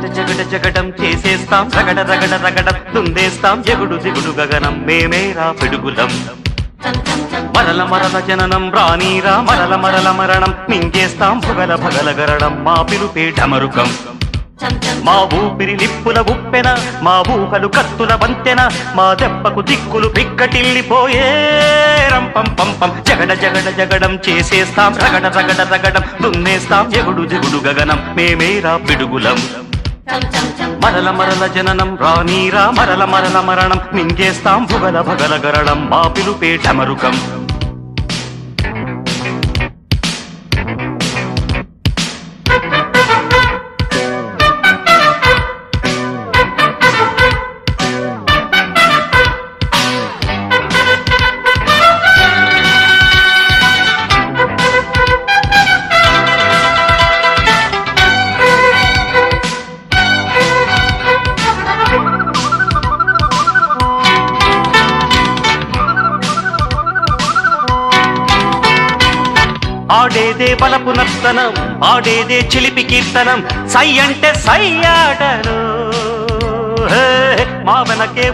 జగట జగట జగటం చేసేస్తాం రగడ రగడ రగడం దుందేస్తాం జగుడు దిగుడు గగనం మేమేరా పిడుగులం మరల మరల జననం రానీరా మరల మరల మరణం మింగేస్తాం భగల భగల గరడం మా పిలుపే ఢమరుకం మా ఊపిరి నిప్పుల ఉప్పెన మా ఊహలు కత్తుల వంతెన మా దెబ్బకు దిక్కులు పిక్కటిల్లిపోయే రంపం పంపం జగడ జగడ జగడం చేసేస్తాం రగడ రగడ రగడం దున్నేస్తాం ఎగుడు దిగుడు గగనం మేమేరా పిడుగులం మరల మరల జననం రానీరా మరల మరల మరణం మింగేస్తాం భుగల భగల గరడం మా పిలుపే ఢమరుకం ఆడేదే బలపు నర్తనం ఆడేదే చిలిపి కీర్తనం సై అంటే సై ఆటలు మా వెనకే